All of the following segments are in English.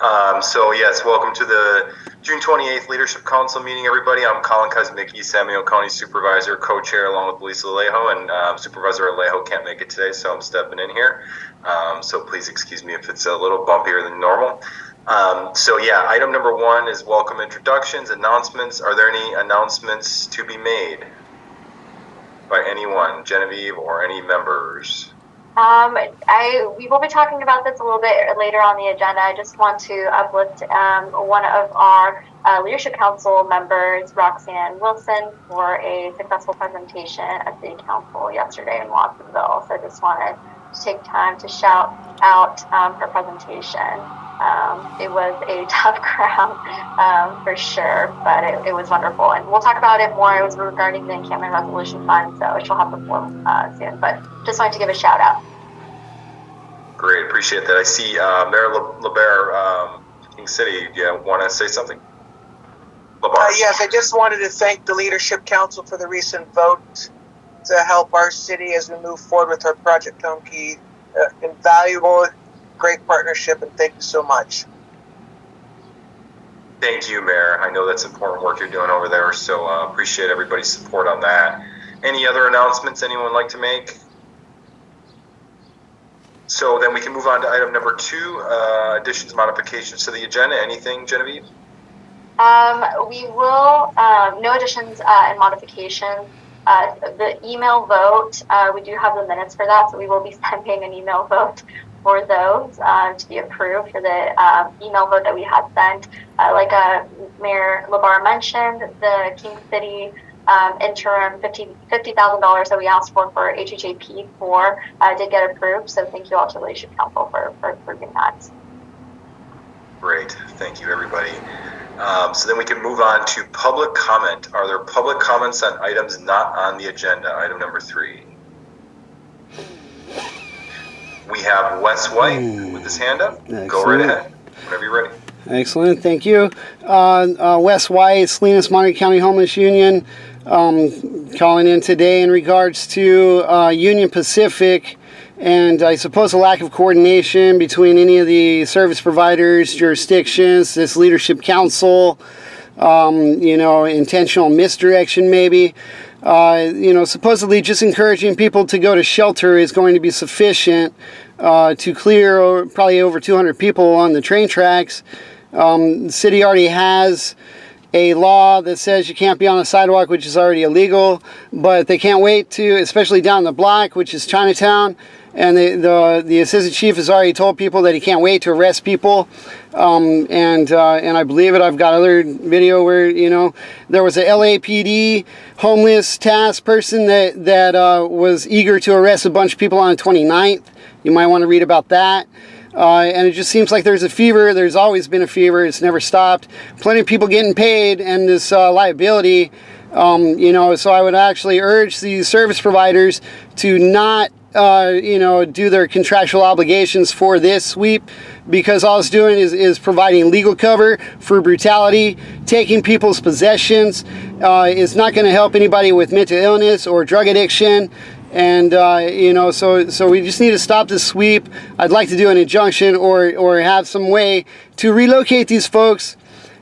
So yes, welcome to the June 28th Leadership Council meeting, everybody. I'm Colin Kuznicki, San Mateo County Supervisor, co-chair along with Lisa Alejo, and Supervisor Alejo can't make it today, so I'm stepping in here. So please excuse me if it's a little bumpier than normal. So yeah, item number 1 is welcome introductions, announcements. Are there any announcements to be made by anyone, Genevieve, or any members? We will be talking about this a little bit later on the agenda. I just want to uplift one of our Leadership Council members, Roxanne Wilson, for a successful presentation at City Council yesterday in Watsonville. So I just wanted to take time to shout out her presentation. It was a tough crowd for sure, but it was wonderful. And we'll talk about it more. It was regarding the Encampment Resolution Fund, so she'll have the floor soon. But just wanted to give a shout out. Great, appreciate that. I see Mayor LeBaire, King City, do you want to say something? Yes, I just wanted to thank the Leadership Council for the recent vote to help our city as we move forward with our Project Homekey. Invaluable, great partnership, and thank you so much. Thank you, Mayor. I know that's important work you're doing over there, so appreciate everybody's support on that. Any other announcements anyone would like to make? So then we can move on to item number 2, additions, modifications to the agenda. Anything, Genevieve? We will, no additions and modifications. The email vote, we do have the minutes for that, so we will be sending an email vote for those to be approved for the email vote that we had sent. Like Mayor LeBaire mentioned, the King City interim $50,000 that we asked for HHAP 4 did get approved. So thank you all to the Leadership Council for approving that. Great, thank you everybody. So then we can move on to public comment. Are there public comments on items not on the agenda? Item number 3. We have Wes White with his hand up. Excellent. Go right ahead, whenever you're ready. Excellent, thank you. Wes White, Salinas Monterey County Homeless Union, calling in today in regards to Union Pacific and I suppose a lack of coordination between any of the service providers, jurisdictions, this Leadership Council, intentional misdirection maybe. Supposedly just encouraging people to go to shelter is going to be sufficient to clear probably over 200 people on the train tracks. The city already has a law that says you can't be on a sidewalk, which is already illegal, but they can't wait to, especially down the block, which is Chinatown, and the assistant chief has already told people that he can't wait to arrest people, and I believe it. I've got other video where there was a LAPD homeless task person that was eager to arrest a bunch of people on the 29th. You might want to read about that. And it just seems like there's a fever. There's always been a fever. It's never stopped. Plenty of people getting paid, and this liability. So I would actually urge the service providers to not do their contractual obligations for this sweep, because all it's doing is providing legal cover for brutality, taking people's possessions. It's not going to help anybody with mental illness or drug addiction. And, so we just need to stop this sweep. I'd like to do an injunction or have some way to relocate these folks,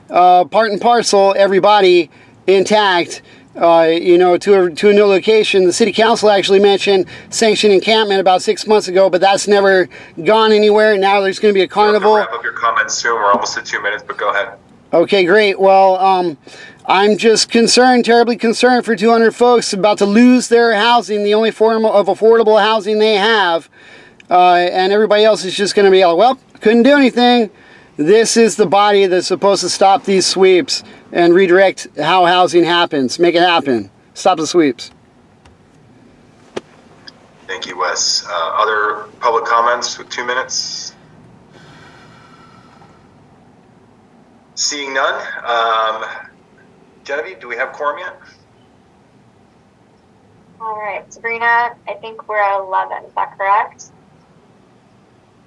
part and parcel, everybody intact, to a new location. The city council actually mentioned sanctioned encampment about 6 months ago, but that's never gone anywhere. Now there's going to be a carnival. Wrap up your comments soon. We're almost at 2 minutes, but go ahead. Okay, great. Well, I'm just terribly concerned for 200 folks about to lose their housing, the only form of affordable housing they have, and everybody else is just going to be like, well, couldn't do anything. This is the body that's supposed to stop these sweeps and redirect how housing happens. Make it happen. Stop the sweeps. Thank you, Wes. Other public comments with 2 minutes? Seeing none. Genevieve, do we have quorum yet? All right, Sabrina, I think we're at 11. Is that correct?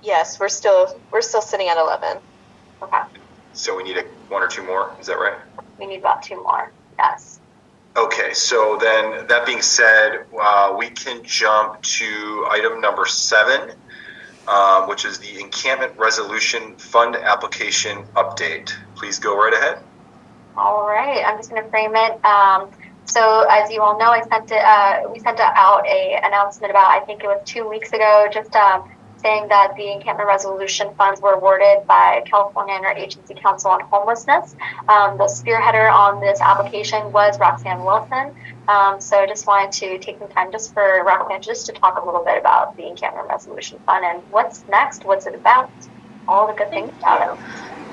Yes, we're still sitting at 11. Okay. So we need 1 or 2 more. Is that right? We need about 2 more. Yes. Okay. So then, that being said, we can jump to item number 7. which is the Encampment Resolution Fund Application Update. Please go right ahead. All right, I'm just going to frame it. So as you all know, we sent out a announcement about, I think it was 2 weeks ago, just saying that the encampment resolution funds were awarded by California Interagency Council on Homelessness. The spearheader on this application was Roxanne Wilson. So I just wanted to take some time just for Roxanne just to talk a little bit about the encampment resolution fund and what's next, what's it about, all the good things about it.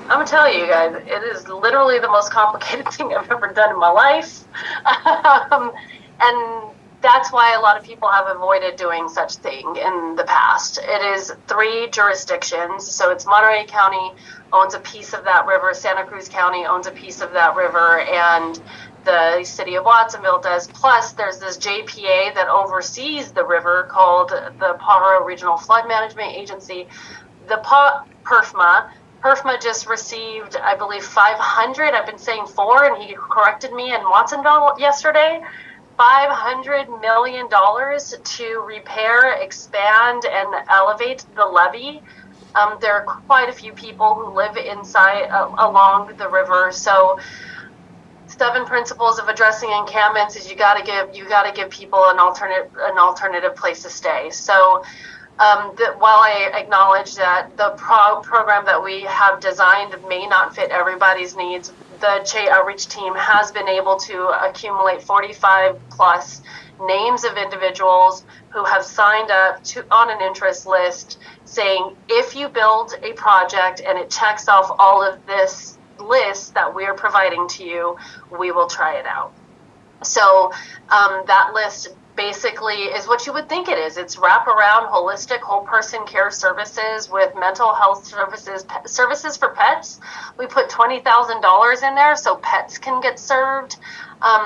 I'm gonna tell you guys, it is literally the most complicated thing I've ever done in my life. And that's why a lot of people have avoided doing such thing in the past. It is 3 jurisdictions. So it's Monterey County owns a piece of that river, Santa Cruz County owns a piece of that river, and the city of Watsonville does. Plus, there's this JPA that oversees the river called the Pajaro Regional Flood Management Agency. The PERFMA just received, I believe, 500. I've been saying 4, and he corrected me in Watsonville yesterday. $500 million to repair, expand, and elevate the levee. There are quite a few people who live inside along the river. So 7 principles of addressing encampments is you got to give people an alternative place to stay. So while I acknowledge that the program that we have designed may not fit everybody's needs, the CHE outreach team has been able to accumulate 45 plus names of individuals who have signed up on an interest list saying, if you build a project and it checks off all of this list that we are providing to you, we will try it out. So that list basically is what you would think it is. It's wraparound, holistic, whole person care services with mental health services for pets. We put $20,000 in there so pets can get served.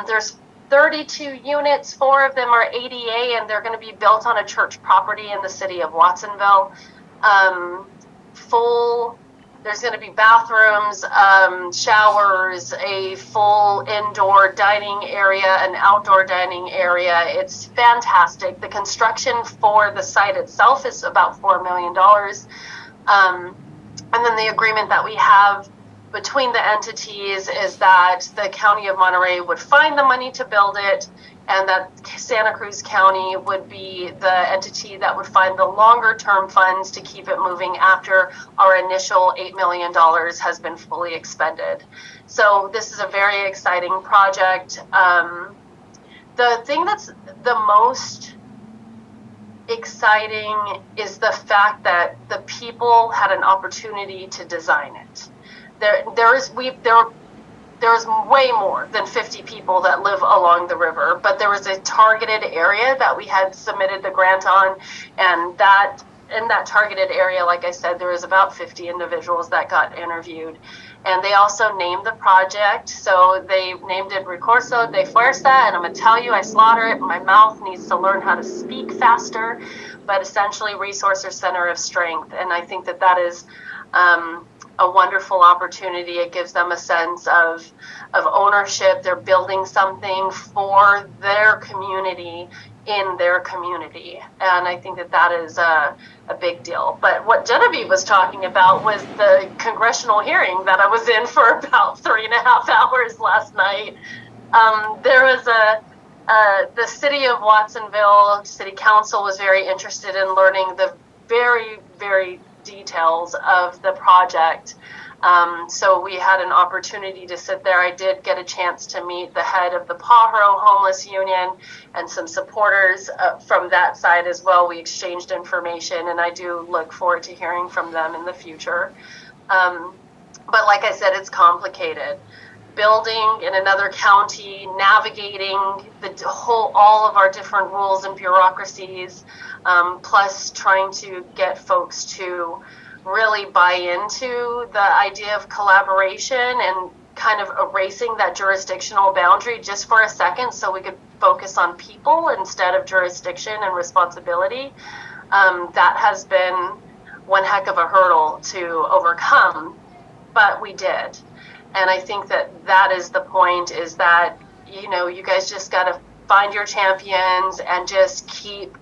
There's 32 units, 4 of them are ADA, and they're going to be built on a church property in the city of Watsonville. There's going to be bathrooms, showers, a full indoor dining area, an outdoor dining area. It's fantastic. The construction for the site itself is about $4 million. And then the agreement that we have between the entities is that the County of Monterey would find the money to build it, and that Santa Cruz County would be the entity that would find the longer term funds to keep it moving after our initial $8 million has been fully expended. So this is a very exciting project. The thing that's the most exciting is the fact that the people had an opportunity to design it. There's way more than 50 people that live along the river, but there was a targeted area that we had submitted the grant on, and in that targeted area, like I said, there was about 50 individuals that got interviewed. And they also named the project, so they named it Recurso de Fuerza, and I'm going to tell you, I slaughter it, my mouth needs to learn how to speak faster, but essentially Resource or Center of Strength, and I think that is a wonderful opportunity. It gives them a sense of ownership. They're building something for their community in their community, and I think that is a big deal. But what Genevieve was talking about was the congressional hearing that I was in for about 3.5 hours last night. There was the city of Watsonville City Council was very interested in learning the very, very details of the project. So we had an opportunity to sit there. I did get a chance to meet the head of the Pajaro Homeless Union and some supporters from that side as well. We exchanged information, and I do look forward to hearing from them in the future. But like I said, it's complicated. Building in another county, navigating all of our different rules and bureaucracies, plus trying to get folks to really buy into the idea of collaboration and kind of erasing that jurisdictional boundary just for a second so we could focus on people instead of jurisdiction and responsibility. That has been one heck of a hurdle to overcome, but we did. And I think that is the point, is that, you guys just got to find your champions and just keep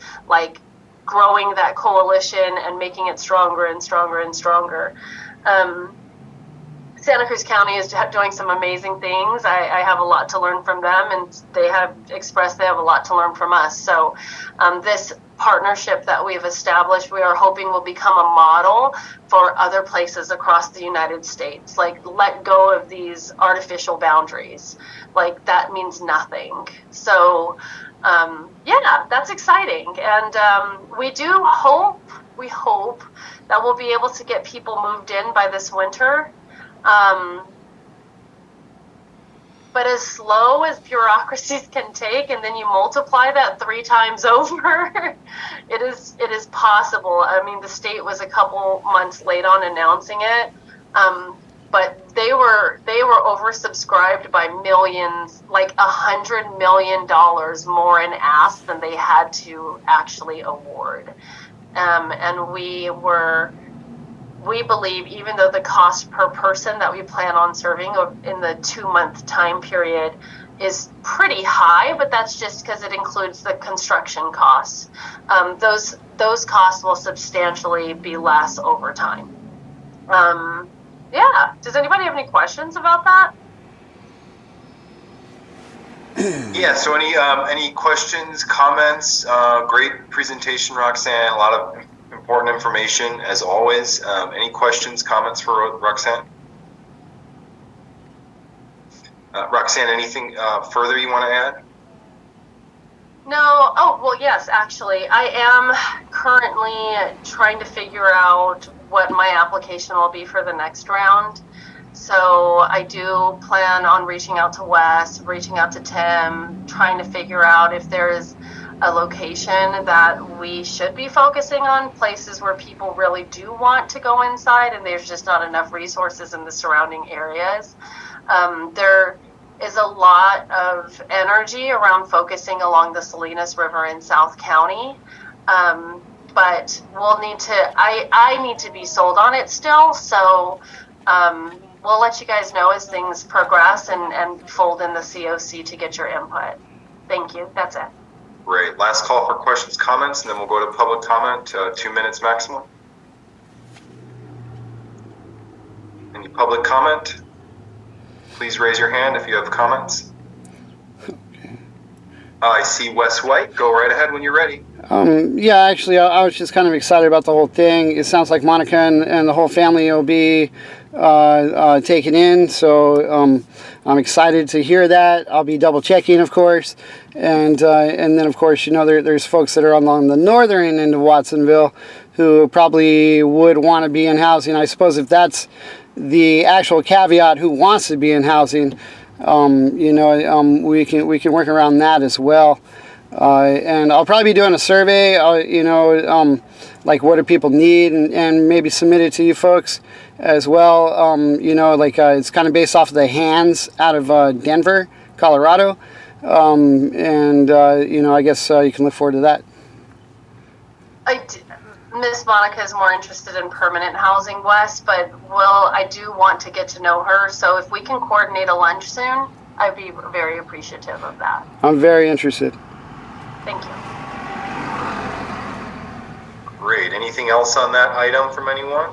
growing that coalition and making it stronger and stronger and stronger. Santa Cruz County is doing some amazing things. I have a lot to learn from them, and they have expressed they have a lot to learn from us. So this partnership that we've established, we are hoping will become a model for other places across the United States. Like, let go of these artificial boundaries. Like, that means nothing. So yeah, that's exciting. And we hope that we'll be able to get people moved in by this winter. But as slow as bureaucracies can take, and then you multiply that 3 times over, it is possible. I mean, the state was a couple months late on announcing it, but they were oversubscribed by millions, like $100 million more in ask than they had to actually award, and we believe, even though the cost per person that we plan on serving in the 2-month time period is pretty high, but that's just because it includes the construction costs. Those costs will substantially be less over time. Yeah. Does anybody have any questions about that? Yeah, so any questions, comments? Great presentation, Roxanne. A lot of important information, as always. Any questions, comments for Roxanne? Roxanne, anything further you want to add? No. Oh, well, yes, actually. I am currently trying to figure out what my application will be for the next round. So I do plan on reaching out to Wes, reaching out to Tim, trying to figure out if there is a location that we should be focusing on, places where people really do want to go inside and there's just not enough resources in the surrounding areas. There is a lot of energy around focusing along the Salinas River in South County, but we'll need to, I need to be sold on it still, so we'll let you guys know as things progress and fold in the COC to get your input. Thank you. That's it. Great. Last call for questions, comments, and then we'll go to public comment, 2 minutes maximum. Any public comment? Please raise your hand if you have comments. I see Wes White. Go right ahead when you're ready. Yeah, actually, I was just kind of excited about the whole thing. It sounds like Monica and the whole family will be taken in, so I'm excited to hear that. I'll be double checking, of course, and then of course, you know, there's folks that are along the northern end of Watsonville who probably would want to be in housing. I suppose if that's the actual caveat, who wants to be in housing, you know, we can work around that as well. And I'll probably be doing a survey, you know, like what do people need, and maybe submit it to you folks as well. You know, like it's kind of based off of the hands out of Denver, Colorado. And, you know, I guess you can look forward to that. Miss Monica is more interested in permanent housing, Wes, but I do want to get to know her. So if we can coordinate a lunch soon, I'd be very appreciative of that. I'm very interested. Thank you. Great. Anything else on that item from anyone?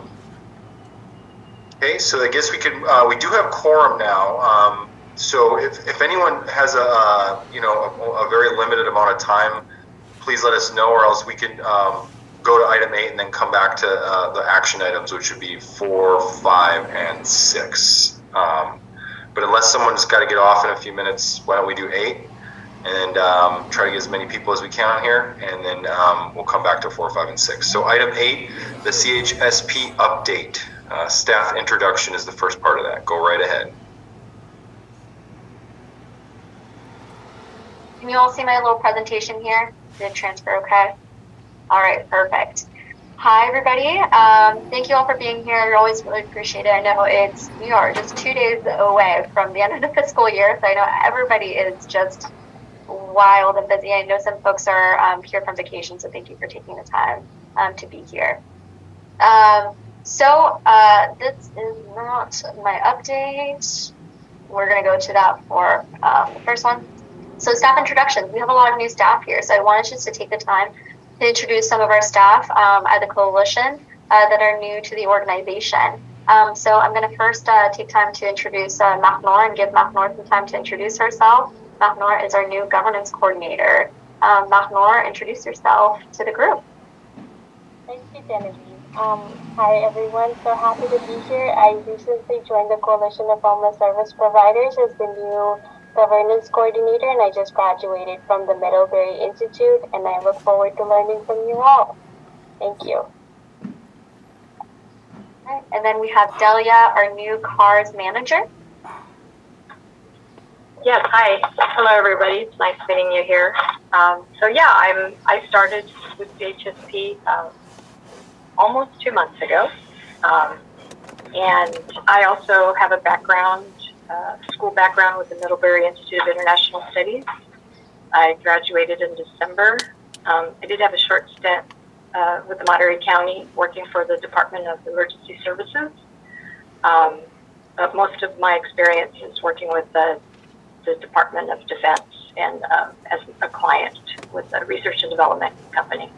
Okay, so I guess we could. We do have quorum now. So if anyone has you know, a very limited amount of time, please let us know, or else we can go to item 8 and then come back to the action items, which would be 4, 5, and 6. But unless someone's got to get off in a few minutes, why don't we do 8? And try to get as many people as we can on here, and then we'll come back to 4, 5, and 6. So item 8, the CHSP update. Staff introduction is the first part of that. Go right ahead. Can you all see my little presentation here? Did it transfer okay? All right, perfect. Hi, everybody. Thank you all for being here. I always really appreciate it. I know we are just 2 days away from the end of the fiscal year, so I know everybody is just wild and busy. I know some folks are here from vacation, so thank you for taking the time to be here. So this is not my update. We're going to go to that for the first one. So staff introductions. We have a lot of new staff here, so I wanted just to take the time to introduce some of our staff at the coalition that are new to the organization. So I'm going to first take time to introduce Mahnor and give Mahnor some time to introduce herself. Mahnor is our new governance coordinator. Mahnor, introduce yourself to the group. Thank you, Genevieve. Hi, everyone. So happy to be here. I recently joined the Coalition of Homeless Service Providers as the new governance coordinator, and I just graduated from the Middlebury Institute, and I look forward to learning from you all. Thank you. Right. And then we have Delia, our new CARS manager. Yes, hi. Hello, everybody. It's nice meeting you here. I started with CHSP almost 2 months ago, and I also have a school background with the Middlebury Institute of International Studies. I graduated in December. I did have a short stint with the Monterey County working for the Department of Emergency Services, but most of my experience is working with the Department of Defense and as a client with a research and development company.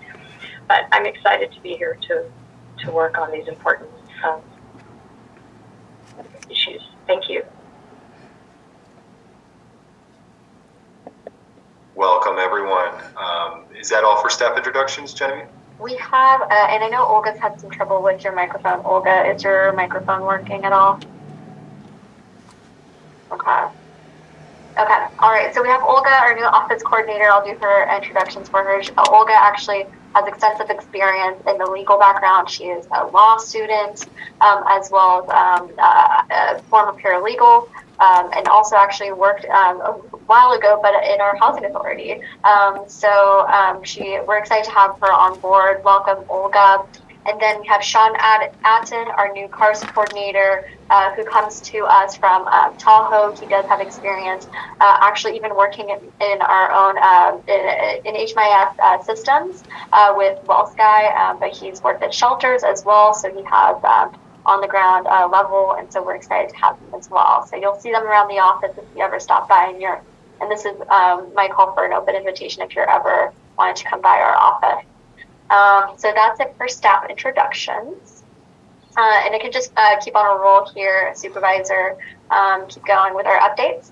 But I'm excited to be here to work on these important issues. Thank you. Welcome, everyone. Is that all for staff introductions, Genevieve? We have, and I know Olga's had some trouble with your microphone. Olga, is your microphone working at all? Okay. Okay. All right. So we have Olga, our new office coordinator. I'll do her introductions for her. Olga actually has extensive experience in the legal background. She is a law student, as well as a former paralegal, and also actually worked a while ago, but in our housing authority. We're excited to have her on board. Welcome, Olga. And then we have Sean Atten, our new CARS coordinator, who comes to us from Tahoe. He does have experience actually even working in our own in HMIS systems with WellSky, but he's worked at shelters as well, so he has on the ground level, and so we're excited to have him as well. So you'll see them around the office if you ever stop by, and this is my call for an open invitation if you're ever wanting to come by our office. So that's it for staff introductions. And I can just keep on a roll here, Supervisor, keep going with our updates.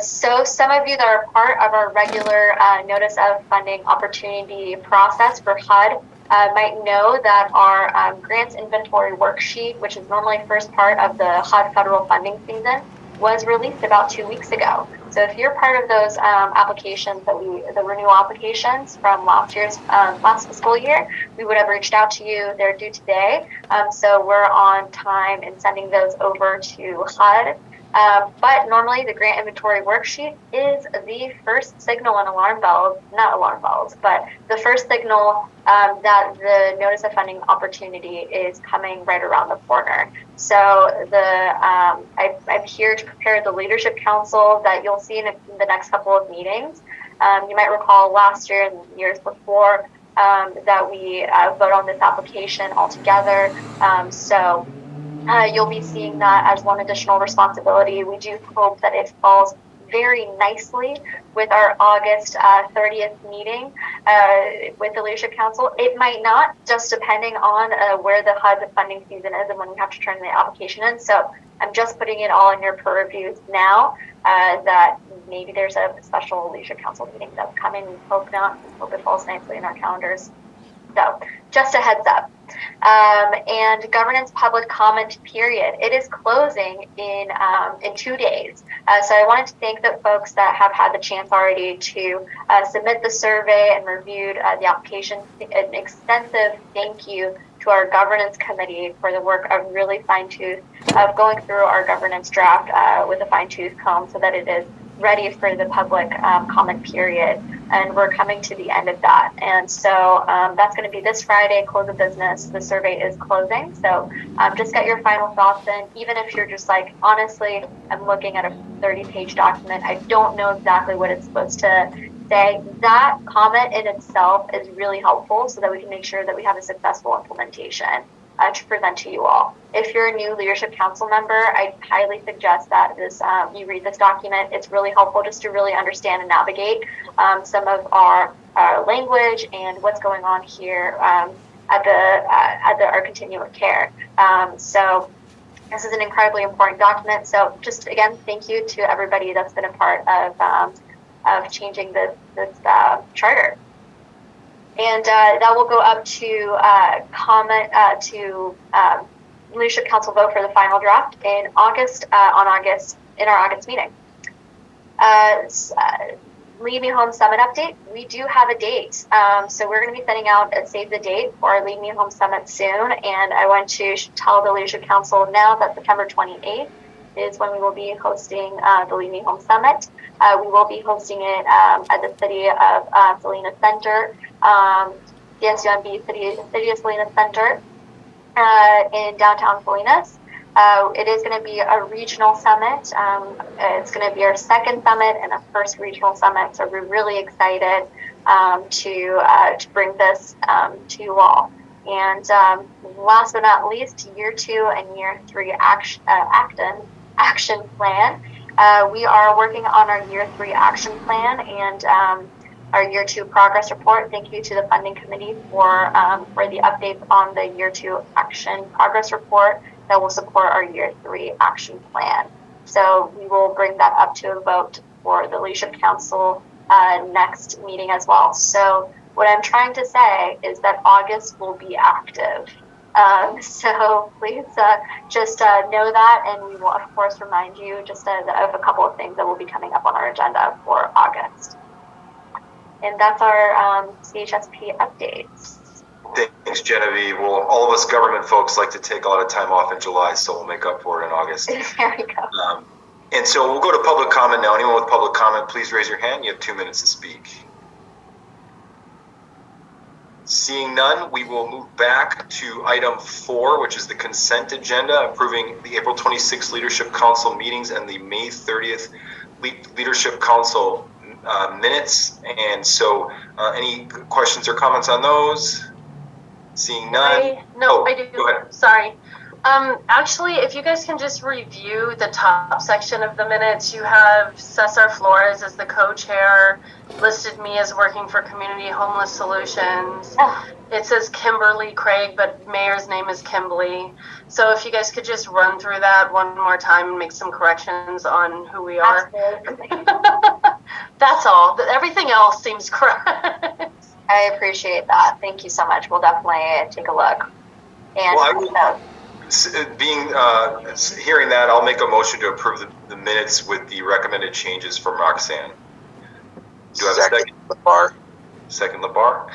So some of you that are part of our regular Notice of Funding Opportunity process for HUD might know that our grants inventory worksheet, which is normally first part of the HUD federal funding season, was released about 2 weeks ago. So if you're part of those applications, the renewal applications from last fiscal year, we would have reached out to you. They're due today. So we're on time in sending those over to HUD. But normally the grant inventory worksheet is the first signal on but the first signal that the Notice of Funding Opportunity is coming right around the corner. So I'm here to prepare the Leadership Council that you'll see in the next couple of meetings. You might recall last year and the years before that we vote on this application all together. You'll be seeing that as one additional responsibility. We do hope that it falls very nicely with our August 30th meeting with the Leadership Council. It might not, just depending on where the HUD funding season is and when we have to turn the application in. So I'm just putting it all in your purviews now that maybe there's a special Leadership Council meeting that's coming. We hope not. We hope it falls nicely in our calendars. So just a heads up. And governance public comment period. It is closing in 2 days. So I wanted to thank the folks that have had the chance already to submit the survey and reviewed the application. An extensive thank you to our governance committee for the work of really of going through our governance draft with a fine-tooth comb so that it is ready for the public comment period, and we're coming to the end of that. And so that's going to be this Friday, close of business. The survey is closing, so just get your final thoughts in. Even if you're just like, honestly, I'm looking at a 30-page document, I don't know exactly what it's supposed to say. That comment in itself is really helpful so that we can make sure that we have a successful implementation. to present to you all. If you're a new Leadership Council member, I highly suggest that you read this document. It's really helpful just to really understand and navigate some of our language and what's going on here at our continuum of care. So this is an incredibly important document. So just again, thank you to everybody that's been a part of changing this charter. And that will go up to Leadership Council vote for the final draft in August, in our August meeting. Lead Me Home Summit update. We do have a date. So we're going to be sending out a save the date for our Lead Me Home Summit soon. And I want to tell the Leadership Council now that September 28th is when we will be hosting the Lead Me Home Summit. We will be hosting it at the City of Salinas Center, CSUMB City of Salinas Center in downtown Salinas. It is going to be a regional summit. It's going to be our second summit and a first regional summit. So we're really excited to bring this to you all. And last but not least, year 2 and year 3 action plan. We are working on our year 3 action plan and our year 2 progress report. Thank you to the funding committee for the updates on the year 2 action progress report that will support our year 3 action plan. So we will bring that up to a vote for the Leadership Council next meeting as well. So what I'm trying to say is that August will be active. So please just know that, and we will of course remind you just of a couple of things that will be coming up on our agenda for August. And that's our CHSP updates. Thanks, Genevieve. Well, all of us government folks like to take a lot of time off in July, so we'll make up for it in August. There we go. And so we'll go to public comment now. Anyone with public comment, please raise your hand. You have 2 minutes to speak. Seeing none, we will move back to item 4, which is the consent agenda, approving the April 26th Leadership Council meetings and the May 30th Leadership Council minutes. And so any questions or comments on those? Seeing none. I do. Go ahead. Sorry. Actually, if you guys can just review the top section of the minutes, you have Cesar Flores as the co-chair, listed me as working for Community Homeless Solutions. It says Kimberly Craig, but mayor's name is Kimberly. So if you guys could just run through that one more time and make some corrections on who we are. That's all. Everything else seems correct. I appreciate that. Thank you so much. We'll definitely take a look. And hearing that, I'll make a motion to approve the minutes with the recommended changes from Roxanne. Do you have a second? LeBar. Second, LeBar.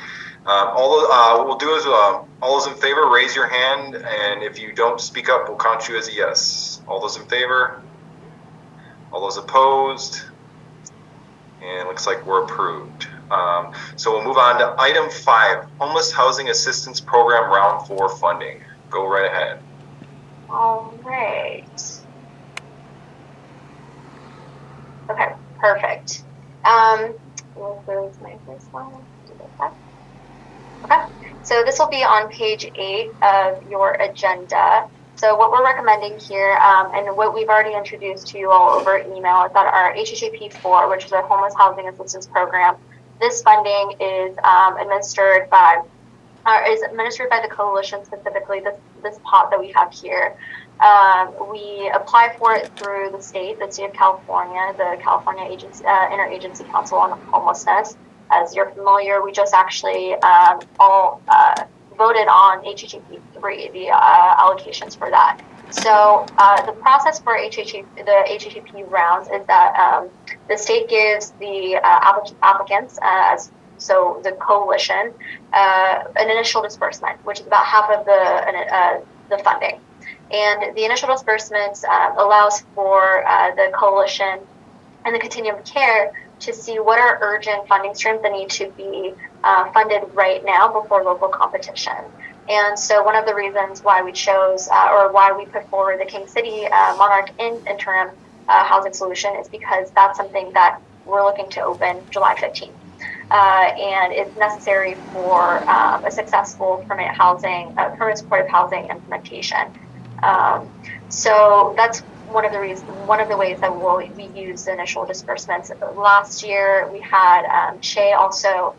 What we'll do is all those in favor, raise your hand, and if you don't speak up, we'll count you as a yes. All those in favor? All those opposed? And it looks like we're approved. So we'll move on to item 5, Homeless Housing Assistance Program Round 4 funding. Go right ahead. All right. Okay, perfect. Where was my first one? Okay, so this will be on page 8 of your agenda. So what we're recommending here, and what we've already introduced to you all over email, is that our HHAP 4, which is our Homeless Housing Assistance Program, this funding is administered by the coalition, specifically this pot that we have here. We apply for it through the state of California, the California Interagency Council on Homelessness. As you're familiar, we just actually all voted on HHAP 3, the allocations for that. So the process for the HHAP rounds is that the state gives the applicants, so the coalition, an initial disbursement, which is about half of the funding. And the initial disbursement allows for the coalition and the continuum of care to see what are urgent funding streams that need to be funded right now before local competition. And so one of the reasons why we chose or why we put forward the King City Monarch interim housing solution is because that's something that we're looking to open July 15th. and is necessary for a successful permanent supportive housing implementation. So that's one of the ways that we use the initial disbursements. Last year, we had CHE also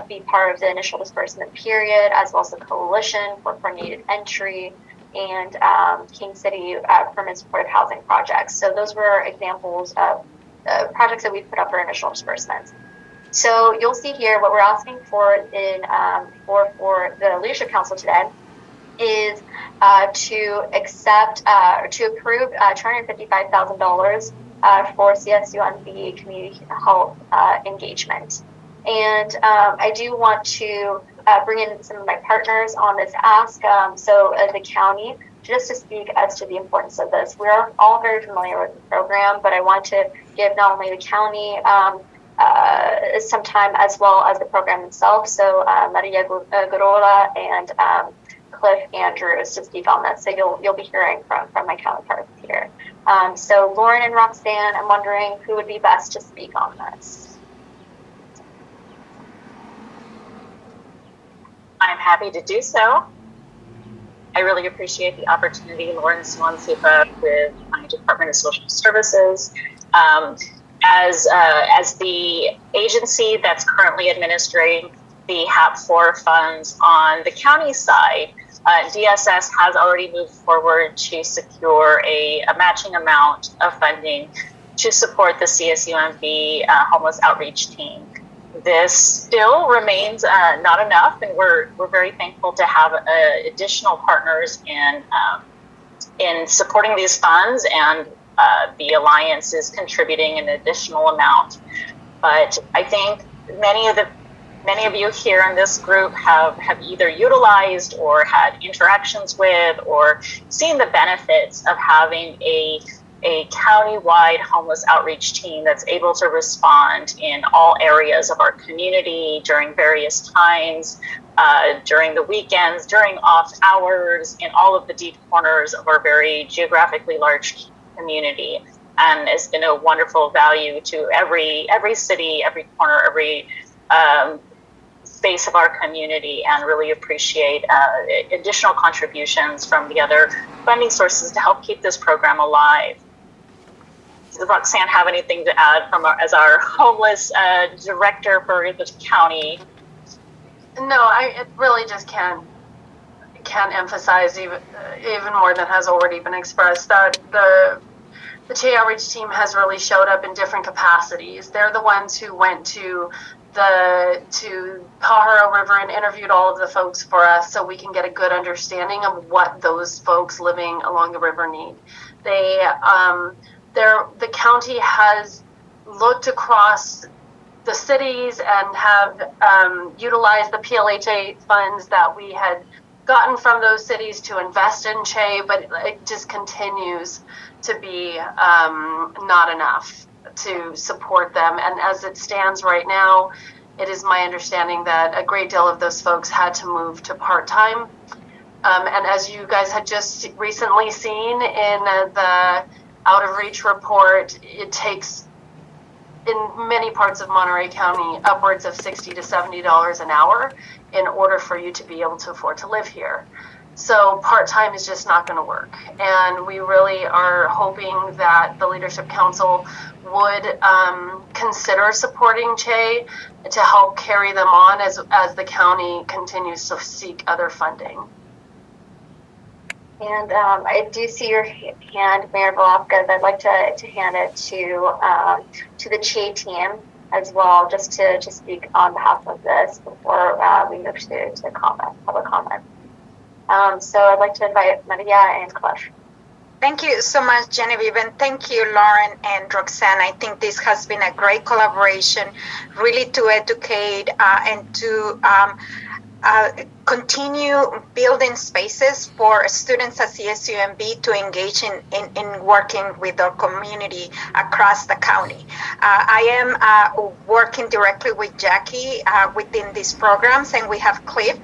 be part of the initial disbursement period, as well as the Coalition for Coordinated Entry and King City Permanent Supportive Housing Projects. So those were examples of projects that we put up for initial disbursements. So you'll see here what we're asking for for the Leadership Council today is to approve $255,000 for CSUMB community health engagement. And I do want to bring in some of my partners on this ask. So the county, just to speak as to the importance of this. We're all very familiar with the program, but I want to give not only the county some time as well as the program itself. So Maria Gorola and Cliff Andrews to speak on this. So you'll be hearing from my counterparts here. So Lauren and Roxanne, I'm wondering who would be best to speak on this. I'm happy to do so. I really appreciate the opportunity, Lauren Swansupa with my Department of Social Services. As the agency that's currently administering the HAP4 funds on the county side, DSS has already moved forward to secure a matching amount of funding to support the CSUMB homeless outreach team. This still remains not enough, and we're very thankful to have additional partners in supporting these funds, and the Alliance is contributing an additional amount. But I think many of you here in this group have either utilized or had interactions with or seen the benefits of having a county-wide homeless outreach team that's able to respond in all areas of our community during various times, during the weekends, during off hours, in all of the deep corners of our very geographically large community. And it's been a wonderful value to every city, every corner, every space of our community, and really appreciate additional contributions from the other funding sources to help keep this program alive. Does Roxanne have anything to add as our homeless director for the county? No, I really just can't emphasize even more than has already been expressed that the CHE outreach team has really showed up in different capacities. They're the ones who went to Pajaro River and interviewed all of the folks for us so we can get a good understanding of what those folks living along the river need. The county has looked across the cities and have utilized the PLHA funds that we had gotten from those cities to invest in CHE, but it just continues to be not enough to support them. And as it stands right now, it is my understanding that a great deal of those folks had to move to part-time. And as you guys had just recently seen in the Out of Reach report, it takes, in many parts of Monterey County, upwards of $60 to $70 an hour in order for you to be able to afford to live here. So part-time is just not going to work. And we really are hoping that the Leadership Council would consider supporting CHE to help carry them on as the county continues to seek other funding. And I do see your hand, Mayor Velasquez. I'd like to hand it to the CHE team as well, just to speak on behalf of this before we move to public comment. So I'd like to invite Maria and Cliff. Thank you so much, Genevieve, and thank you, Lauren and Roxanne. I think this has been a great collaboration, really to educate and to continue building spaces for students at CSUMB to engage in working with our community across the county. I am working directly with Jackie within these programs, and we have Cliff.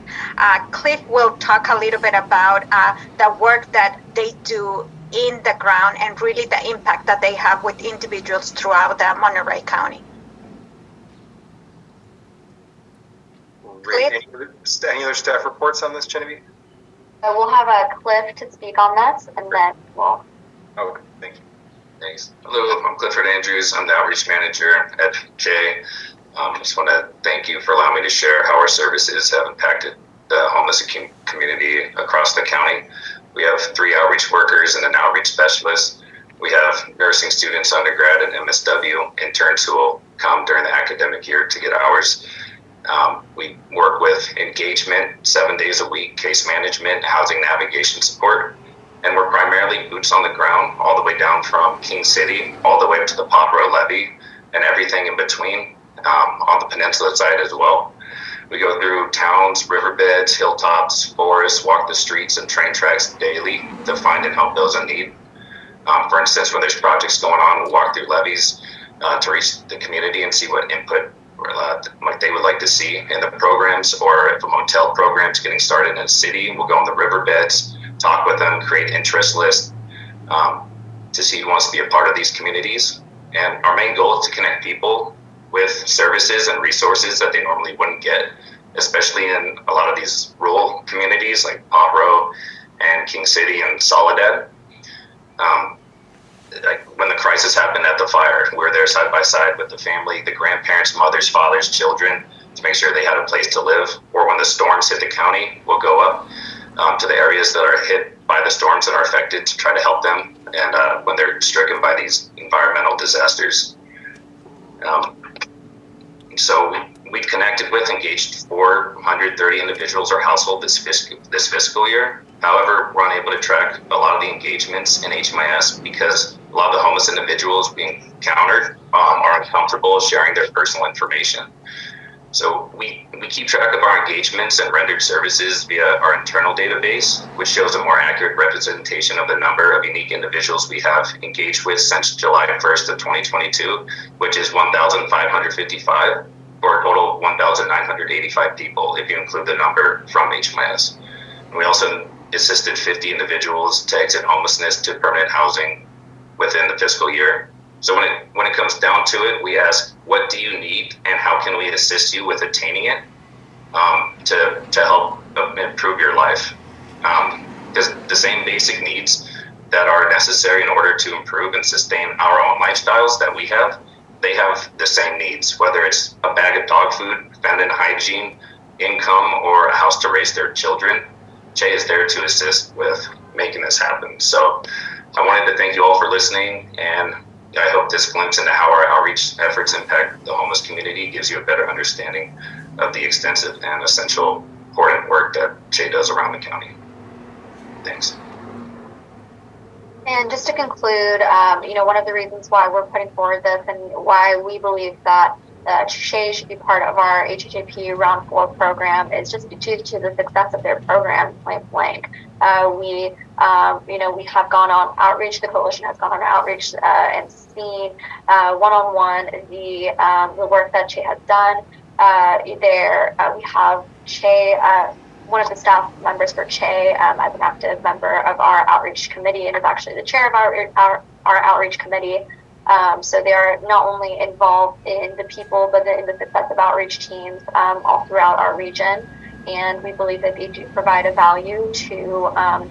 Cliff will talk a little bit about the work that they do in the ground and really the impact that they have with individuals throughout the Monterey County. Great. Any other staff reports on this, Genevieve? We'll have a Cliff to speak on this, and then we'll. Oh, okay. Thank you. Thanks. Hello, I'm Clifford Andrews. I'm the outreach manager at J. I just want to thank you for allowing me to share how our services have impacted the homeless community across the county. We have 3 outreach workers and an outreach specialist. We have nursing students, undergrad, and MSW interns who will come during the academic year to get hours. We work with engagement 7 days a week, case management, housing navigation support, and we're primarily boots on the ground all the way down from King City, all the way up to the Pajaro levee and everything in between on the peninsula side as well. We go through towns, riverbeds, hilltops, forests, walk the streets and train tracks daily to find and help those in need. For instance, when there's projects going on, we'll walk through levees to reach the community and see what input like they would like to see in the programs, or if a motel program is getting started in a city, we'll go on the riverbeds, talk with them, create interest lists to see who wants to be a part of these communities. And our main goal is to connect people with services and resources that they normally wouldn't get, especially in a lot of these rural communities like Pajaro and King City and Soledad. Like when the crisis happened at the fire, we were there side by side with the family, the grandparents, mothers, fathers, children, to make sure they had a place to live. Or when the storms hit the county, we'll go up to the areas that are hit by the storms that are affected to try to help them, and when they're stricken by these environmental disasters. So we connected with, engaged 430 individuals or households this fiscal year. However, we're unable to track a lot of the engagements in HMIS because a lot of the homeless individuals being encountered are uncomfortable sharing their personal information. So we keep track of our engagements and rendered services via our internal database, which shows a more accurate representation of the number of unique individuals we have engaged with since July 1st of 2022, which is 1,555, for a total of 1,985 people if you include the number from HMIS. We also assisted 50 individuals to exit homelessness to permanent housing within the fiscal year. So when it comes down to it, we ask, what do you need and how can we assist you with attaining it to help improve your life? Because the same basic needs that are necessary in order to improve and sustain our own lifestyles that we have, they have the same needs, whether it's a bag of dog food, feminine hygiene, income, or a house to raise their children. Che is there to assist with making this happen. So I wanted to thank you all for listening, and I hope this glimpse into how our outreach efforts impact the homeless community gives you a better understanding of the extensive and essential, important work that Che does around the county. Thanks. And just to conclude, one of the reasons why we're putting forward this and why we believe that Che should be part of our HHAP Round 4 program is just due to the success of their program, point blank. We have gone on outreach. The coalition has gone on outreach and seen one-on-one the work that Che has done. We have Che, one of the staff members for Che, as an active member of our outreach committee, and is actually the chair of our outreach committee. So they are not only involved in the people, but in the success of outreach teams all throughout our region. And we believe that they do provide a value to our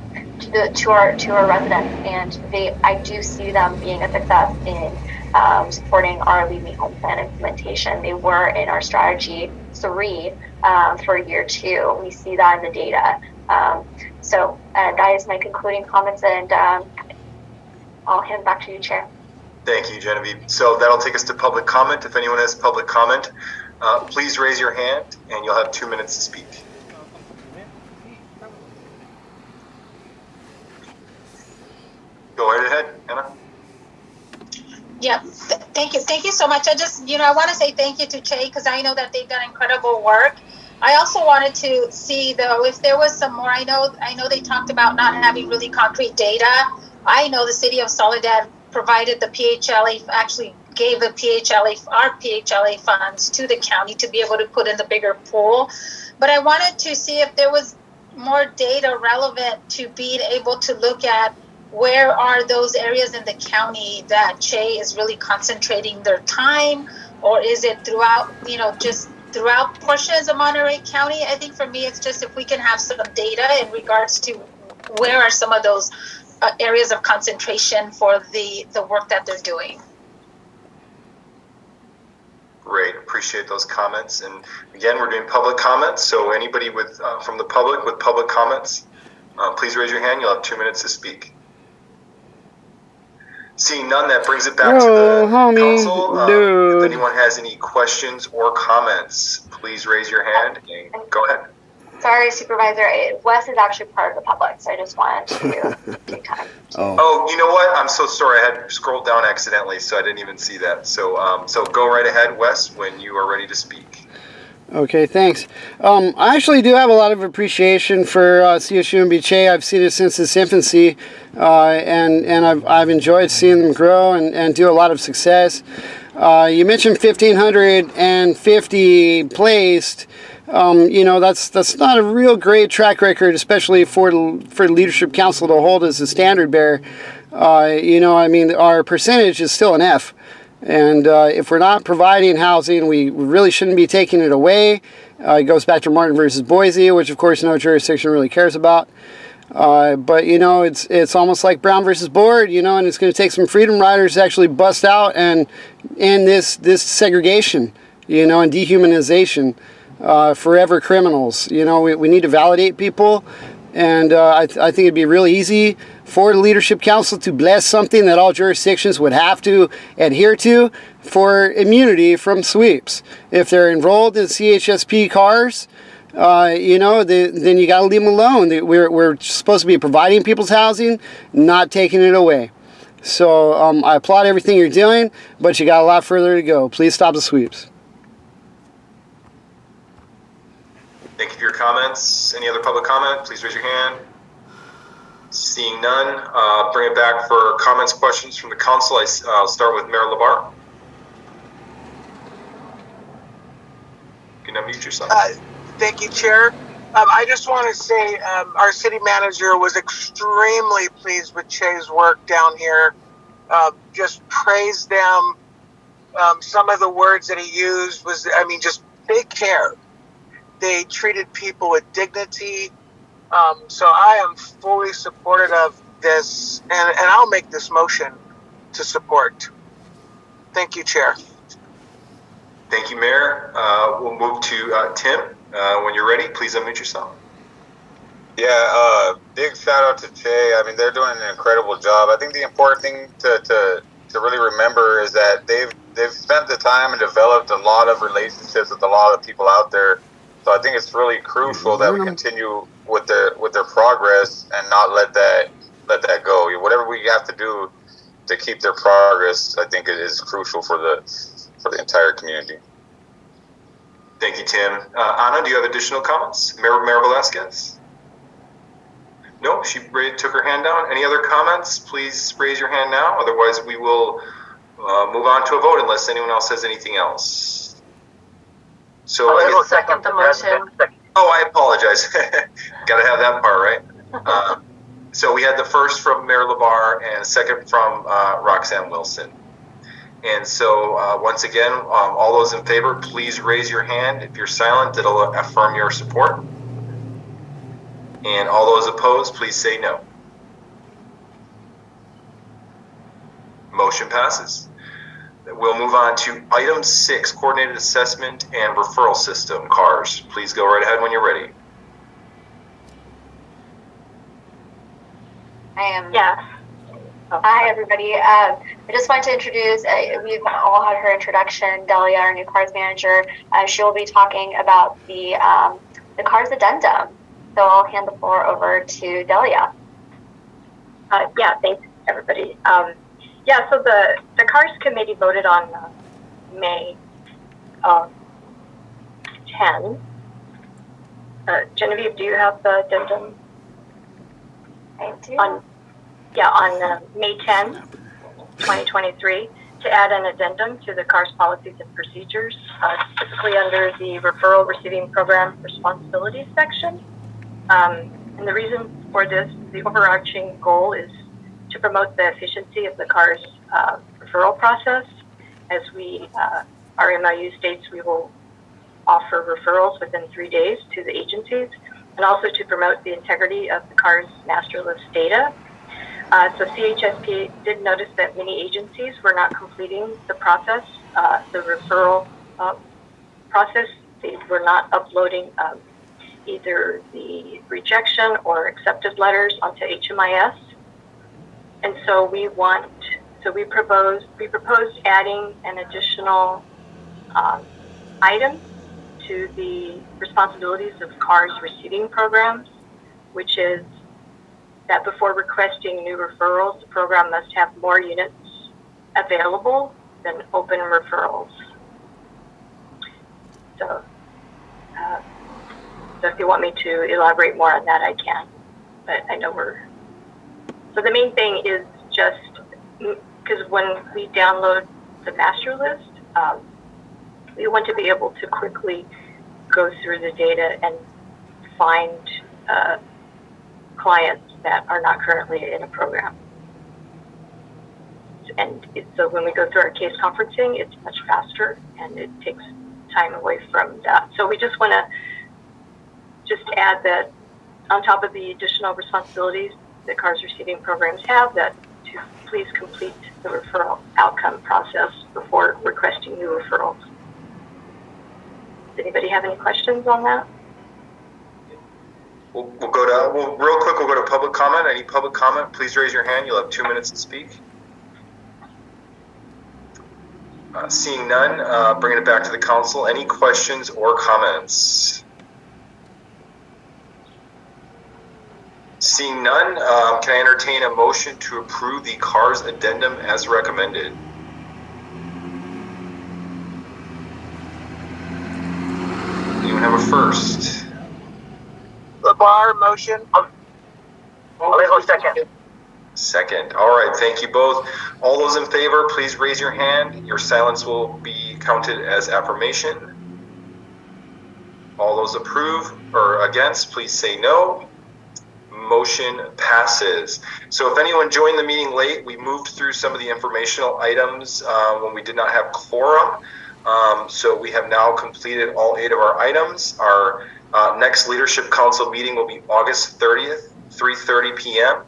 residents, and I do see them being a success in supporting our Leave Me Home Plan implementation. They were in our strategy 3 for year 2. We see that in the data. So that is my concluding comments, and I'll hand it back to you, Chair. Thank you, Genevieve. So that'll take us to public comment. If anyone has public comment, please raise your hand and you'll have 2 minutes to speak. Go right ahead, Anna. Yeah, thank you. Thank you so much. I want to say thank you to Che, because I know that they've done incredible work. I also wanted to see, though, if there was some more. I know they talked about not having really concrete data. I know the city of Soledad provided the PHLA, actually gave the our PHLA funds to the county to be able to put in the bigger pool. But I wanted to see if there was more data relevant to being able to look at where are those areas in the county that Che is really concentrating their time, or is it throughout, just throughout portions of Monterey County. I think for me, it's just if we can have some data in regards to where are some of those areas of concentration for the work that they're doing. Great, appreciate those comments. And again, we're doing public comments. So anybody with from the public with public comments, please raise your hand. You'll have 2 minutes to speak. Seeing none, that brings it back to the council. If anyone has any questions or comments, please raise your hand and go ahead. Sorry, Supervisor. Wes is actually part of the public, so I just wanted to take time. Oh, you know what? I'm so sorry. I had scrolled down accidentally, so I didn't even see that. So, so go right ahead, Wes, when you are ready to speak. Okay, thanks. I actually do have a lot of appreciation for CSUMB CHE. I've seen it since its infancy, and I've enjoyed seeing them grow and do a lot of success. You mentioned 1,550 placed. You know, that's not a real great track record, especially for the Leadership Council to hold as a standard bearer. You know, I mean, our percentage is still an F. And if we're not providing housing, we really shouldn't be taking it away. It goes back to Martin versus Boise, which of course no jurisdiction really cares about. But you know, it's almost like Brown versus Board, you know, and it's going to take some freedom riders to actually bust out and end this segregation, you know, and dehumanization. Forever criminals. You know, we need to validate people, and I think it'd be really easy for the Leadership Council to bless something that all jurisdictions would have to adhere to for immunity from sweeps. If they're enrolled in CHSP cars, you know, then you got to leave them alone. We're supposed to be providing people's housing, not taking it away. So I applaud everything you're doing, but you got a lot further to go. Please stop the sweeps. Thank you for your comments. Any other public comment? Please raise your hand. Seeing none, bring it back for comments, questions from the council. I'll start with Mayor LaBarre. You can unmute yourself. Thank you, Chair. I just want to say our city manager was extremely pleased with CHE's work down here. Just praised them. Some of the words that he used was, I mean, just big care. They treated people with dignity. So I am fully supportive of this, and I'll make this motion to support. Thank you, Chair. Thank you, Mayor. We'll move to Tim. When you're ready, please unmute yourself. Yeah, big shout out to CHE. I mean, they're doing an incredible job. I think the important thing to really remember is that they've spent the time and developed a lot of relationships with a lot of people out there. So I think it's really crucial that we continue with their progress and not let that go. Whatever we have to do to keep their progress, I think it is crucial for the entire community. Thank you, Tim. Anna, do you have additional comments? Mayor Velasquez? No, she took her hand down. Any other comments? Please raise your hand now. Otherwise, we will move on to a vote unless anyone else has anything else. So I will second the motion. Oh, I apologize. Got to have that part right. So we had the first from Mayor LaBarre and a second from Roxanne Wilson. And so once again, all those in favor, please raise your hand. If you're silent, it'll affirm your support. And all those opposed, please say no. Motion passes. We'll move on to item 6, coordinated assessment and referral system, CARS. Please go right ahead when you're ready. Yes. Hi, everybody. I just wanted to introduce, we've all had her introduction, Delia, our new CARS manager. She will be talking about the CARS Addendum. So I'll hand the floor over to Delia. Yeah, thanks, everybody. Yeah, so the CARS committee voted on May 10. Genevieve, do you have the addendum? I do. On May 10, 2023, to add an addendum to the CARS policies and procedures, specifically under the Referral Receiving Program Responsibilities section. And the reason for this, the overarching goal is to promote the efficiency of the CARS referral process. As our MOU states, we will offer referrals within 3 days to the agencies, and also to promote the integrity of the CARS master list data. So CHSP did notice that many agencies were not completing the process, the referral process. They were not uploading either the rejection or accepted letters onto HMIS. And so we proposed adding an additional item to the responsibilities of CARS receiving programs, which is that before requesting new referrals, the program must have more units available than open referrals. So if you want me to elaborate more on that, I can. But I know so the main thing is just, because when we download the master list, we want to be able to quickly go through the data and find clients that are not currently in a program. And so when we go through our case conferencing, it's much faster and it takes time away from that. So we just want to just add that on top of the additional responsibilities that CARS receiving programs have, that to please complete the referral outcome process before requesting new referrals. Does anybody have any questions on that? We'll real quick, we'll go to public comment. Any public comment, please raise your hand. You'll have 2 minutes to speak. Seeing none, bringing it back to the council. Any questions or comments? Seeing none, can I entertain a motion to approve the CARS addendum as recommended? Anyone have a first? LeBar, motion. Alejo, second. Second. All right, thank you both. All those in favor, please raise your hand. Your silence will be counted as affirmation. All those approve or against, please say no. Motion passes. So if anyone joined the meeting late, we moved through some of the informational items when we did not have quorum. So we have now completed all 8 of our items. Our next Leadership Council meeting will be August 30th, 3:30 p.m.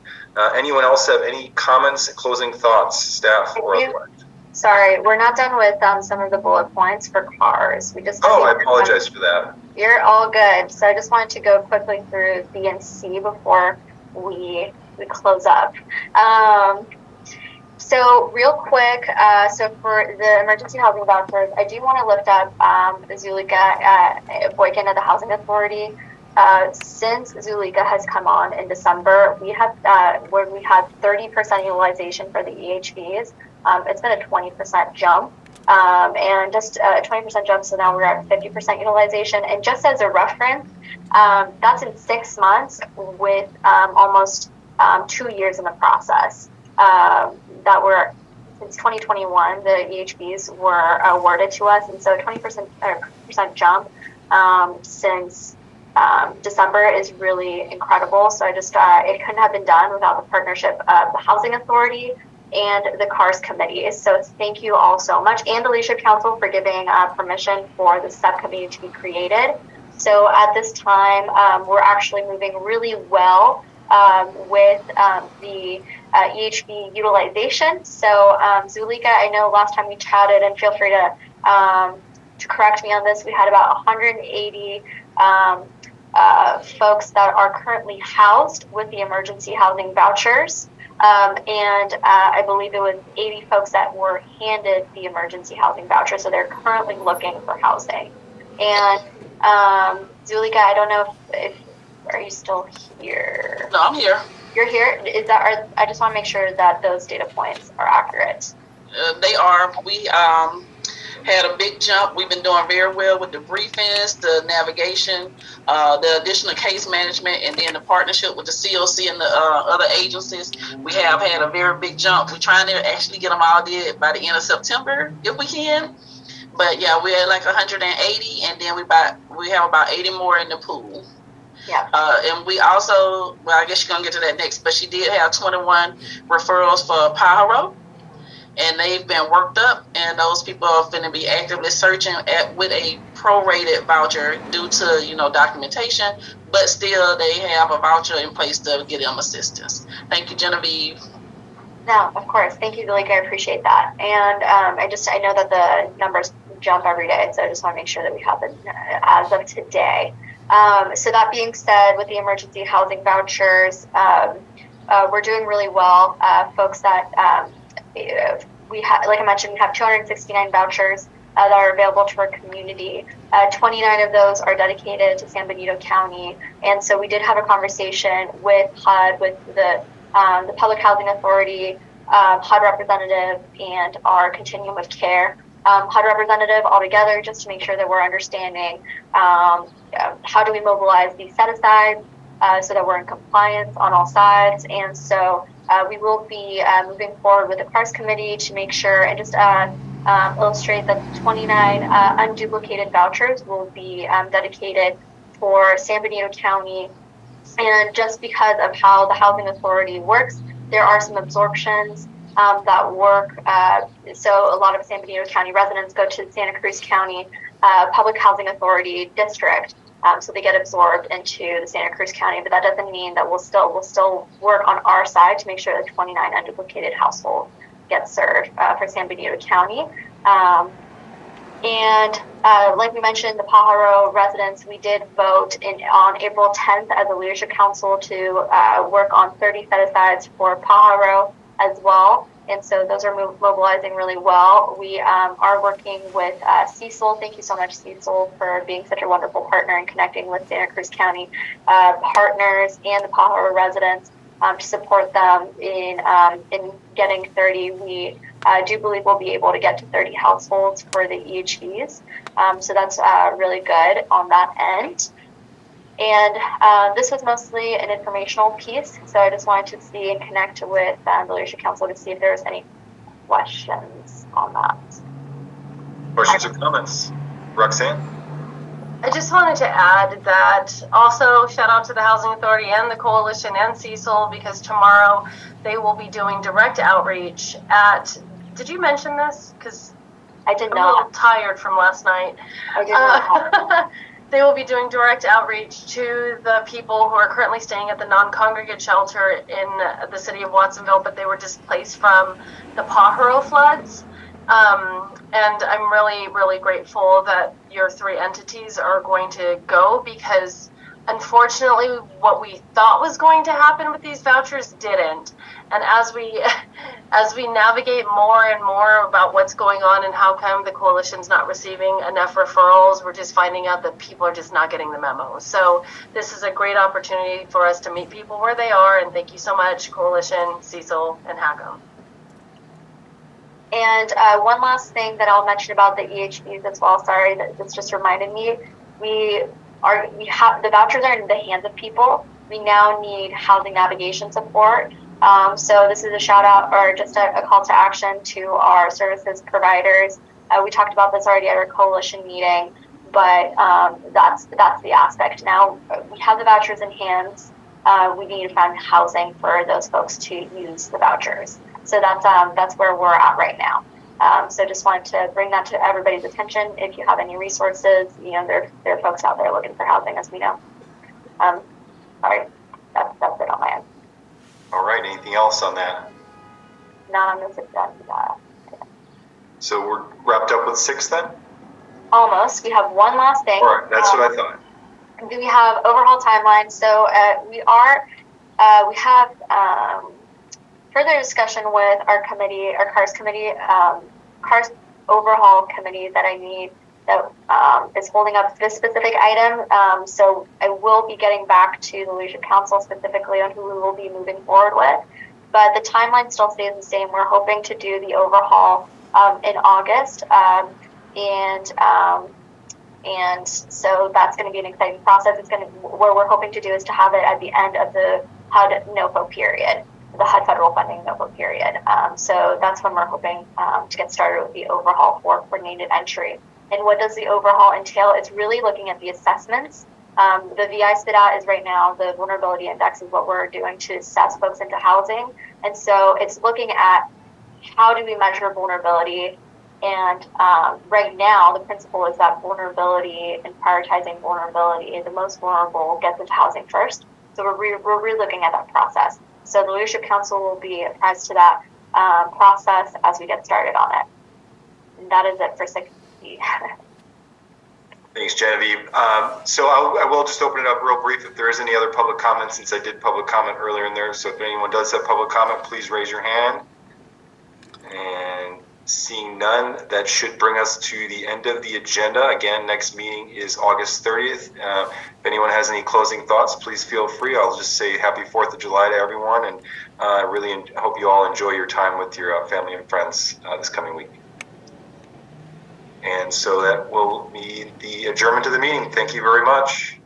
Anyone else have any comments, closing thoughts, staff or otherwise? Sorry, we're not done with some of the bullet points for CARS. We just I apologize for that. You're all good. So I just wanted to go quickly through B and C before we close up. So real quick, so for the emergency housing vouchers, I do want to lift up Zulika Boykin of the Housing Authority. Since Zulika has come on in December, we have where we had 30% utilization for the EHVs. It's been a 20% jump, and just a 20% jump. So now we're at 50% utilization. And just as a reference, that's in 6 months with almost 2 years in the process. That were since 2021, the EHBs were awarded to us, and so a 20% jump since December is really incredible. So I just it couldn't have been done without the partnership of the Housing Authority and the CARS committee. So thank you all so much, and the Leadership Council for giving permission for the subcommittee to be created. So at this time, we're actually moving really well with the EHB utilization. So Zulika, I know last time we chatted, and feel free to correct me on this, we had about 180 folks that are currently housed with the emergency housing vouchers. And I believe it was 80 folks that were handed the emergency housing voucher, so they're currently looking for housing. And Zulika, I don't know if are you still here? No, I'm here. You're here? I just want to make sure that those data points are accurate. They are. We had a big jump. We've been doing very well with the briefings, the navigation, the additional case management, and then the partnership with the COC and the other agencies. We have had a very big jump. We're trying to actually get them all did by the end of September, if we can. But yeah, we're at like 180, and then we have about 80 more in the pool. Yeah. And we also, well, I guess you're going to get to that next, but she did have 21 referrals for Pajaro, and they've been worked up, and those people are going to be actively searching with a prorated voucher due to, you know, documentation, but still they have a voucher in place to get them assistance. Thank you, Genevieve. No, of course. Thank you, Galika. I appreciate that. And I know that the numbers jump every day, so I just want to make sure that we have it as of today. So that being said, with the emergency housing vouchers, we're doing really well. Folks that we have, like I mentioned, we have 269 vouchers that are available to our community. 29 of those are dedicated to San Benito County. And so we did have a conversation with HUD, with the Public Housing Authority, HUD representative, and our Continuum of Care HUD representative all together, just to make sure that we're understanding how do we mobilize these set-asides so that we're in compliance on all sides. And so we will be moving forward with the CARS committee to make sure and just illustrate that 29 unduplicated vouchers will be dedicated for San Benito County. And just because of how the housing authority works, there are some absorptions that work. So a lot of San Benito County residents go to Santa Cruz County Public Housing Authority district, so they get absorbed into the Santa Cruz County. But that doesn't mean that we'll still work on our side to make sure that 29 unduplicated households get served for San Benito County. And like we mentioned, the Pajaro residents, we did vote on April 10th as a leadership council to work on 30 set-asides for Pajaro as well. And so those are mobilizing really well. We are working with Cecil. Thank you so much, Cecil, for being such a wonderful partner and connecting with Santa Cruz County partners and the Pajaro residents to support them in getting 30. We do believe we'll be able to get to 30 households for the EHVs. So that's really good on that end. And this was mostly an informational piece. So I just wanted to see and connect with the Leadership Council to see if there's any questions on that. Questions or comments? Roxanne? I just wanted to add that also shout out to the Housing Authority and the Coalition and Cecil, because tomorrow they will be doing direct outreach at, did you mention this? Because I did not. I'm a little tired from last night. I did not. They will be doing direct outreach to the people who are currently staying at the non-congregate shelter in the city of Watsonville, but they were displaced from the Pajaro floods. And I'm really, really grateful that your three entities are going to go, because unfortunately what we thought was going to happen with these vouchers didn't. And as we navigate more and more about what's going on and how come the coalition's not receiving enough referrals, we're just finding out that people are just not getting the memo. So this is a great opportunity for us to meet people where they are, and thank you so much, Coalition, Cecil, and HACM. And one last thing that I'll mention about the EHVs as well. Sorry, this just reminded me. We have the vouchers are in the hands of people. We now need housing navigation support. So this is a shout out, or just a call to action to our services providers. We talked about this already at our coalition meeting, but that's the aspect. Now we have the vouchers in hands. We need to find housing for those folks to use the vouchers. So that's where we're at right now. So just wanted to bring that to everybody's attention. If you have any resources, there are folks out there looking for housing, as we know. Sorry, that's it on my end. All right, anything else on that? Not on this agenda. So we're wrapped up with 6 then? Almost. We have one last thing. All right, that's what I thought. We have Overhaul Timeline. So we have further discussion with our committee, our CARS committee, CARS Overhaul committee that I need that is holding up this specific item. So I will be getting back to the Leadership Council specifically on who we will be moving forward with. But the timeline still stays the same. We're hoping to do the overhaul in August. And so that's going to be an exciting process. What we're hoping to do is to have it at the end of the HUD NOFO period, the HUD federal funding NOFO period. So that's when we're hoping to get started with the overhaul for coordinated entry. And what does the overhaul entail? It's really looking at the assessments. The VI spit-out is right now, the vulnerability index is what we're doing to assess folks into housing. And so it's looking at how do we measure vulnerability, And right now, the principle is that vulnerability and prioritizing vulnerability, the most vulnerable gets into housing first. So we're re-looking at that process. So the Leadership Council will be apprised to that process as we get started on it. And that is it for 6. Thanks, Genevieve. So I will just open it up real brief if there is any other public comment, since I did public comment earlier in there. So if anyone does have public comment, please raise your hand. And seeing none, that should bring us to the end of the agenda. Again, next meeting is August 30th. If anyone has any closing thoughts, please feel free. I'll just say happy 4th of July to everyone, and I really hope you all enjoy your time with your family and friends this coming week. And so that will be the adjournment of the meeting. Thank you very much.